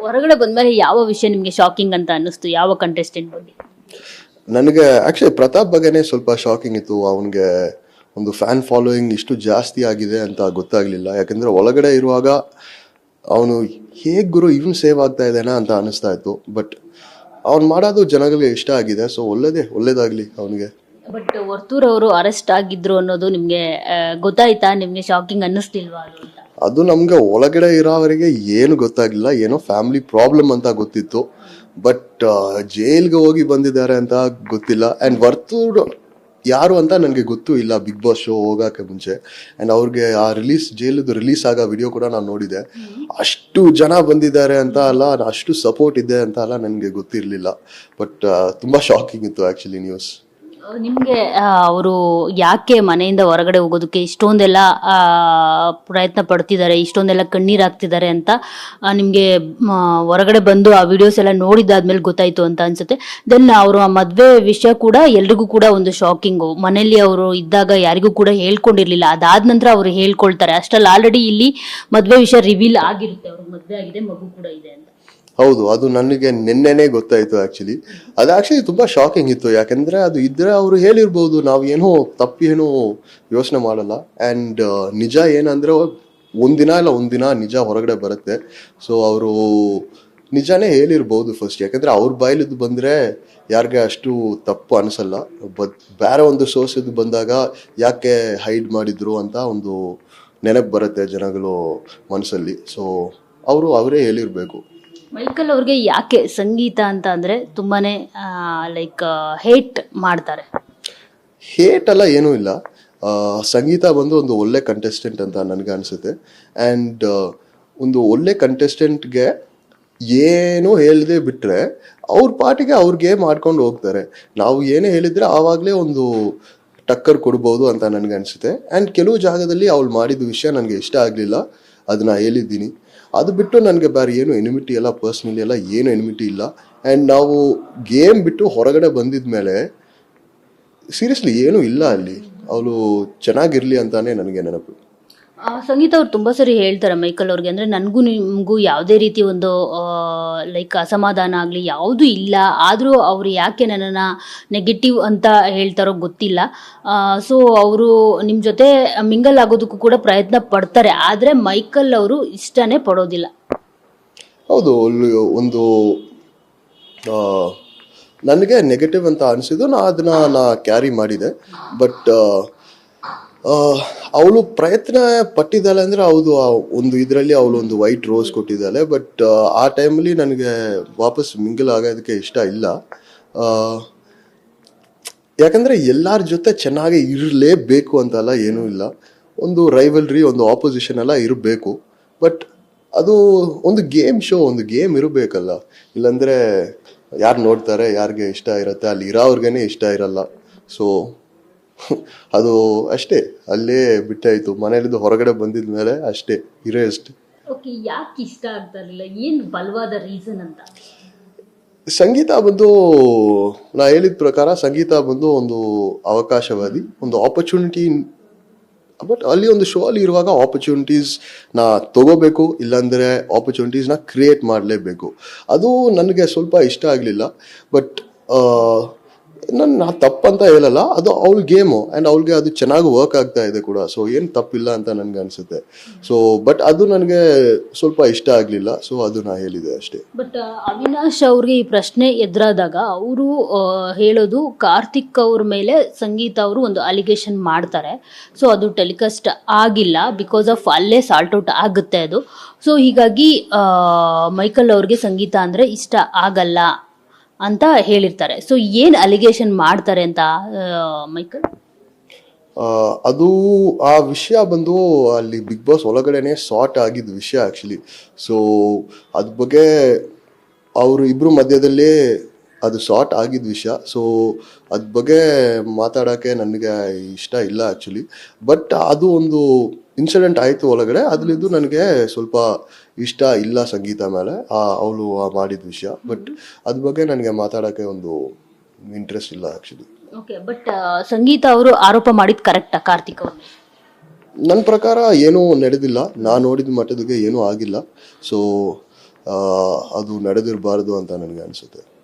ಹೊರಗಡೆ ಬಂದ್ಮೇಲೆ ಯಾವ ವಿಷಯ ನಿಮ್ಗೆ ಶಾಕಿಂಗ್ ಅಂತ ಅನ್ನಿಸ್ತು? ಯಾವ ಕಂಟೆಸ್ಟೆಂಟ್ ಬಗ್ಗೆ? ನನಗೆ ಆಕ್ಚುಲಿ ಪ್ರತಾಪ್ ಬಗ್ಗೆನೇ ಸ್ವಲ್ಪ ಶಾಕಿಂಗ್ ಇತ್ತು. ಅವನಿಗೆ ಒಂದು ಫ್ಯಾನ್ ಫಾಲೋಯಿಂಗ್ ಇಷ್ಟು ಜಾಸ್ತಿ ಆಗಿದೆ ಅಂತ ಗೊತ್ತಾಗ್ಲಿಲ್ಲ. ಯಾಕಂದ್ರೆ ಒಳಗಡೆ ಇರುವಾಗ ಅವನು ಹೇಗ್ ಗುರು ಇವನು ಸೇವ್ ಆಗ್ತಾ ಇದ್ದಾನ ಅಂತ ಅನಿಸ್ತಾ ಇತ್ತು. ಬಟ್ ಅವ್ನು ಮಾಡೋದು ಜನಗಳಿಗೆ ಇಷ್ಟ ಆಗಿದೆ. ಸೊ ಒಳ್ಳೇದಾಗ್ಲಿ ಅವನಿಗೆ. ಬಟ್ ವರ್ತೂರ್ ಅವರು ಅರೆಸ್ಟ್ ಆಗಿದ್ರು ಅನ್ನೋದು ನಿಮ್ಗೆ ಗೊತ್ತಾಯ್ತಾ? ನಿಮ್ಗೆ ಶಾಕಿಂಗ್ ಅನ್ನಿಸ್ತಿಲ್ವಾ ಅದು ಅಂತ? ಅದು ನಮ್ಗೆ ಒಳಗಡೆ ಇರೋವರೆಗೆ ಏನು ಗೊತ್ತಾಗ್ಲಿಲ್ಲ. ಏನೋ ಫ್ಯಾಮಿಲಿ ಪ್ರಾಬ್ಲಮ್ ಅಂತ ಗೊತ್ತಿತ್ತು. ಬಟ್ ಜೈಲ್ಗೆ ಹೋಗಿ ಬಂದಿದ್ದಾರೆ ಅಂತ ಗೊತ್ತಿಲ್ಲ. ಅಂಡ್ ವರ್ತೂರ್ ಯಾರು ಅಂತ ನನಗೆ ಗೊತ್ತೂ ಇಲ್ಲ ಬಿಗ್ ಬಾಸ್ ಶೋ ಹೋಗಕ್ಕೆ ಮುಂಚೆ. ಅಂಡ್ ಅವ್ರಿಗೆ ಆ ಜೈಲದು ರಿಲೀಸ್ ಆಗೋ ವಿಡಿಯೋ ಕೂಡ ನಾನು ನೋಡಿದೆ. ಅಷ್ಟು ಜನ ಬಂದಿದ್ದಾರೆ ಅಂತ ಅಲ್ಲ, ಅಷ್ಟು ಸಪೋರ್ಟ್ ಇದೆ ಅಂತ ಅಲ್ಲ, ನನಗೆ ಗೊತ್ತಿರಲಿಲ್ಲ. ಬಟ್ ತುಂಬಾ ಶಾಕಿಂಗ್ ಇತ್ತು ಆಕ್ಚುಲಿ ನ್ಯೂಸ್. ನಿಮ್ಗೆ ಅವರು ಯಾಕೆ ಮನೆಯಿಂದ ಹೊರಗಡೆ ಹೋಗೋದಕ್ಕೆ ಇಷ್ಟೊಂದೆಲ್ಲ ಪ್ರಯತ್ನ ಪಡ್ತಿದ್ದಾರೆ, ಇಷ್ಟೊಂದೆಲ್ಲ ಕಣ್ಣೀರು ಹಾಕ್ತಿದ್ದಾರೆ ಅಂತ ನಿಮ್ಗೆ ಹೊರಗಡೆ ಬಂದು ಆ ವಿಡಿಯೋಸ್ ಎಲ್ಲ ನೋಡಿದಾದ್ಮೇಲೆ ಗೊತ್ತಾಯ್ತು ಅಂತ ಅನ್ಸುತ್ತೆ. ದೆನ್ ಅವರು ಆ ಮದ್ವೆ ವಿಷಯ ಕೂಡ ಎಲ್ರಿಗೂ ಕೂಡ ಒಂದು ಶಾಕಿಂಗು. ಮನೆಯಲ್ಲಿ ಅವರು ಇದ್ದಾಗ ಯಾರಿಗೂ ಕೂಡ ಹೇಳ್ಕೊಂಡಿರ್ಲಿಲ್ಲ, ಅದಾದ ನಂತರ ಅವರು ಹೇಳ್ಕೊಳ್ತಾರೆ. ಅಷ್ಟರಲ್ಲಿ ಆಲ್ರೆಡಿ ಇಲ್ಲಿ ಮದ್ವೆ ವಿಷಯ ರಿವೀಲ್ ಆಗಿರುತ್ತೆ, ಅವ್ರಿಗೆ ಮದ್ವೆ ಆಗಿದೆ, ಮಗು ಕೂಡ ಇದೆ ಅಂತ. ಹೌದು, ಅದು ನನಗೆ ನಿನ್ನೆನೆ ಗೊತ್ತಾಯ್ತು ಆಕ್ಚುಲಿ. ಅದು ಆಕ್ಚುಲಿ ತುಂಬಾ ಶಾಕಿಂಗ್ ಇತ್ತು. ಯಾಕಂದ್ರೆ ಅದು ಇದ್ರೆ ಅವರು ಹೇಳಿರ್ಬೋದು, ನಾವು ಏನೋ ತಪ್ಪೇನೋ ಯೋಚನೆ ಮಾಡಲ್ಲ. ಅಂಡ್ ನಿಜ ಏನಂದ್ರೆ ಒಂದಿನ ನಿಜ ಹೊರಗಡೆ ಬರುತ್ತೆ. ಸೊ ಅವರು ನಿಜಾನೇ ಹೇಳಿರ್ಬೋದು ಫಸ್ಟ್. ಯಾಕಂದ್ರೆ ಅವ್ರ ಬಾಯಿಲಿದ್ದು ಬಂದ್ರೆ ಯಾರಿಗೆ ಅಷ್ಟು ತಪ್ಪು ಅನಿಸಲ್ಲ. ಬಟ್ ಬೇರೆ ಒಂದು ಸೋರ್ಸ್ ಇದು ಬಂದಾಗ ಯಾಕೆ ಹೈಡ್ ಮಾಡಿದ್ರು ಅಂತ ಒಂದು ನೆನಪು ಬರುತ್ತೆ ಜನಗಳು ಮನಸ್ಸಲ್ಲಿ. ಸೊ ಅವರೇ ಹೇಳಿರ್ಬೇಕು. ಮೈಕಲ್ ಅವ್ರಿಗೆ ಯಾಕೆ ಸಂಗೀತ ಅಂತ ಅಂದ್ರೆ ತುಂಬಾನೇ ಹೇಟ್ ಮಾಡ್ತಾರೆ? ಹೇಟ್ ಅಲ್ಲ, ಏನೂ ಇಲ್ಲ. ಸಂಗೀತ ಬಂದು ಒಂದು ಒಳ್ಳೆ ಕಂಟೆಸ್ಟೆಂಟ್ ಅಂತ ನನಗೆ ಅನಿಸುತ್ತೆ. ಆ್ಯಂಡ್ ಒಂದು ಒಳ್ಳೆ ಕಂಟೆಸ್ಟೆಂಟ್ಗೆ ಏನೂ ಹೇಳದೆ ಬಿಟ್ಟರೆ ಅವ್ರ ಪಾಟಿಗೆ ಅವ್ರಿಗೆ ಮಾಡ್ಕೊಂಡು ಹೋಗ್ತಾರೆ. ನಾವು ಏನೇ ಹೇಳಿದ್ರೆ ಆವಾಗಲೇ ಒಂದು ಟಕ್ಕರ್ ಕೊಡ್ಬೋದು ಅಂತ ನನಗೆ ಅನಿಸುತ್ತೆ. ಆ್ಯಂಡ್ ಕೆಲವು ಜಾಗದಲ್ಲಿ ಅವಳು ಮಾಡಿದ ವಿಷಯ ನನಗೆ ಇಷ್ಟ ಆಗಲಿಲ್ಲ, ಅದನ್ನ ಹೇಳಿದ್ದೀನಿ. ಅದು ಬಿಟ್ಟು ನನಗೆ ಬೇರೆ ಏನು ಎನಿಮಿಟಿ ಎಲ್ಲ, ಪರ್ಸ್ನಲಿ ಎಲ್ಲ ಏನು ಎನಿಮಿಟಿ ಇಲ್ಲ. ಆ್ಯಂಡ್ ನಾವು ಗೇಮ್ ಬಿಟ್ಟು ಹೊರಗಡೆ ಬಂದಿದ್ಮೇಲೆ ಸೀರಿಯಸ್ಲಿ ಏನೂ ಇಲ್ಲ ಅಲ್ಲಿ. ಅವಳು ಚೆನ್ನಾಗಿರ್ಲಿ ಅಂತಾನೆ ನನಗೆ ನೆನಪು. ಸಂಗೀತ ಅವ್ರು ತುಂಬಾ ಸರಿ ಹೇಳ್ತಾರೆ ಮೈಕಲ್ ಅವ್ರಿಗೆ, ಅಂದ್ರೆ ನನಗೂ ನಿಮಗೂ ಯಾವುದೇ ರೀತಿ ಒಂದು ಅಸಮಾಧಾನ ಆಗಲಿ ಯಾವುದೂ ಇಲ್ಲ, ಆದರೂ ಅವ್ರು ಯಾಕೆ ನನ್ನನ್ನು ನೆಗೆಟಿವ್ ಅಂತ ಹೇಳ್ತಾರೋ ಗೊತ್ತಿಲ್ಲ. ಸೊ ಅವರು ನಿಮ್ಮ ಜೊತೆ ಮಿಂಗಲ್ ಆಗೋದಕ್ಕೂ ಕೂಡ ಪ್ರಯತ್ನ ಪಡ್ತಾರೆ, ಆದರೆ ಮೈಕಲ್ ಅವರು ಇಷ್ಟನೇ ಪಡೋದಿಲ್ಲ. ಹೌದು, ಒಂದು ನನಗೆ ನೆಗೆಟಿವ್ ಅಂತ ಅನಿಸಿದ್ದು, ಅದನ್ನ ಕ್ಯಾರಿ ಮಾಡಿದೆ. ಬಟ್ ಅವಳು ಪ್ರಯತ್ನ ಪಟ್ಟಿದ್ದಾಳೆ ಅಂದರೆ ಹೌದು, ಒಂದು ಇದರಲ್ಲಿ ಅವಳು ಒಂದು ವೈಟ್ ರೋಸ್ ಕೊಟ್ಟಿದ್ದಾಳೆ. ಬಟ್ ಆ ಟೈಮಲ್ಲಿ ನನಗೆ ವಾಪಸ್ ಮಿಂಗಲ್ ಆಗೋದಕ್ಕೆ ಇಷ್ಟ ಇಲ್ಲ. ಯಾಕಂದರೆ ಎಲ್ಲರ ಜೊತೆ ಚೆನ್ನಾಗಿ ಇರಲೇಬೇಕು ಅಂತಲ್ಲ, ಏನೂ ಇಲ್ಲ. ಒಂದು ರೈವಲ್ರಿ, ಒಂದು ಆಪೋಸಿಷನ್ ಎಲ್ಲ ಇರಬೇಕು. ಬಟ್ ಅದು ಒಂದು ಗೇಮ್ ಶೋ, ಒಂದು ಗೇಮ್ ಇರಬೇಕಲ್ಲ. ಇಲ್ಲಾಂದರೆ ಯಾರು ನೋಡ್ತಾರೆ, ಯಾರಿಗೆ ಇಷ್ಟ ಇರುತ್ತೆ, ಅಲ್ಲಿ ಇರೋವ್ರಿಗೇನೆ ಇಷ್ಟ ಇರಲ್ಲ. ಸೊ ಅದು ಅಷ್ಟೇ, ಅಲ್ಲೇ ಬಿಟ್ಟಾಯ್ತು. ಮನೆಯಲ್ಲಿದ್ದು ಹೊರಗಡೆ ಬಂದಿದ ಮೇಲೆ ಅಷ್ಟೇ ಇರೇ ಅಷ್ಟೇ. ಓಕೆ, ಯಾಕೆ ಇಷ್ಟ ಆಗ್ತಾ ಇರಲಿಲ್ಲ? ಏನು ಬಲವಾದ ರೀಸನ್ ಅಂತ? ಸಂಗೀತ ಬಂದು ನಾ ಹೇಳಿದ ಪ್ರಕಾರ ಸಂಗೀತ ಬಂದು ಒಂದು ಅವಕಾಶವಾದಿ, ಒಂದು ಆಪರ್ಚುನಿಟಿ. ಬಟ್ ಅಲ್ಲಿ ಒಂದು ಶೋ ಅಲ್ಲಿ ಇರುವಾಗ ಆಪರ್ಚುನಿಟೀಸ್ ನಾ ತಗೋಬೇಕು, ಇಲ್ಲಾಂದರೆ ಆಪರ್ಚುನಿಟೀಸ್ನ ಕ್ರಿಯೇಟ್ ಮಾಡಲೇಬೇಕು. ಅದು ನನಗೆ ಸ್ವಲ್ಪ ಇಷ್ಟ ಆಗಲಿಲ್ಲ. ಬಟ್ ನಾ ತಪ್ಪಂತ ಹೇಳಲ್ಲ, ಅದು ಅವಳ ಗೇಮು. ಆ್ಯಂಡ್ ಅವಳಿಗೆ ಅದು ಚೆನ್ನಾಗಿ ವರ್ಕ್ ಆಗ್ತಾ ಇದೆ ಕೂಡ. ಸೊ ಏನು ತಪ್ಪಿಲ್ಲ ಅಂತ ನನಗೆ ಅನಿಸುತ್ತೆ. ಸೊ ಬಟ್ ಅದು ನನಗೆ ಸ್ವಲ್ಪ ಇಷ್ಟ ಆಗಲಿಲ್ಲ. ಸೊ ಅದು ನಾ ಹೇಳಿದೆ ಅಷ್ಟೇ. ಬಟ್ ಅವಿನಾಶ್ ಅವ್ರಿಗೆ ಈ ಪ್ರಶ್ನೆ ಎದುರಾದಾಗ ಅವರು ಹೇಳೋದು, ಕಾರ್ತಿಕ್ ಅವ್ರ ಮೇಲೆ ಸಂಗೀತ ಅವರು ಒಂದು ಅಲಿಗೇಷನ್ ಮಾಡ್ತಾರೆ. ಸೊ ಅದು ಟೆಲಿಕಾಸ್ಟ್ ಆಗಿಲ್ಲ, ಬಿಕಾಸ್ ಆಫ್ ಅಲ್ಲೇ ಸಾಲ್ಟ್ ಔಟ್ ಆಗುತ್ತೆ ಅದು. ಸೊ ಹೀಗಾಗಿ ಮೈಕಲ್ ಅವ್ರಿಗೆ ಸಂಗೀತ ಅಂದರೆ ಇಷ್ಟ ಆಗಲ್ಲ ಅಂತ ಹೇಳಿರ್ತಾರೆ. ಸೊ ಏನು ಅಲಿಗೇಷನ್ ಮಾಡ್ತಾರೆ ಅಂತ ಮೈಕಲ್? ಅದು ಆ ವಿಷಯ ಬಂದು ಅಲ್ಲಿ ಬಿಗ್ ಬಾಸ್ ಒಳಗಡೆನೆ ಸಾರ್ಟ್ ಆಗಿದ್ದ ವಿಷಯ ಆ್ಯಕ್ಚುಲಿ. ಸೊ ಅದ್ರ ಬಗ್ಗೆ ಅವರು ಇಬ್ಬರು ಮಧ್ಯದಲ್ಲೇ ಅದು ಸಾರ್ಟ್ ಆಗಿದ್ದ ವಿಷಯ. ಸೊ ಅದ್ರ ಬಗ್ಗೆ ಮಾತಾಡೋಕ್ಕೆ ನನಗೆ ಇಷ್ಟ ಇಲ್ಲ ಆ್ಯಕ್ಚುಲಿ. ಬಟ್ ಅದು ಒಂದು ಇನ್ಸಿಡೆಂಟ್ ಆಯಿತು ಒಳಗಡೆ, ಅದರಲ್ಲಿದ್ದು ನನಗೆ ಸ್ವಲ್ಪ ಇಷ್ಟ ಇಲ್ಲ ಸಂಗೀತ ಮೇಲೆ ಅವಳು ಮಾಡಿದ ವಿಷಯ. ಬಟ್ ಅದ್ರ ಬಗ್ಗೆ ನನಗೆ ಮಾತಾಡೋಕ್ಕೆ ಒಂದು ಇಂಟ್ರೆಸ್ಟ್ ಇಲ್ಲ ಆ್ಯಕ್ಚುಲಿ. ಓಕೆ, ಬಟ್ ಸಂಗೀತ ಅವರು ಆರೋಪ ಮಾಡಿದ್ದು ಕರೆಕ್ಟಾ ಕಾರ್ತಿಕ್ ಅವರು? ನನ್ನ ಪ್ರಕಾರ ಏನೂ ನಡೆದಿಲ್ಲ, ನಾನು ನೋಡಿದ ಮಟ್ಟದಿಗೆ ಏನೂ ಆಗಿಲ್ಲ. ಸೊ ಅದು ನಡೆದಿರಬಾರ್ದು ಅಂತ ನನಗೆ ಅನಿಸುತ್ತೆ.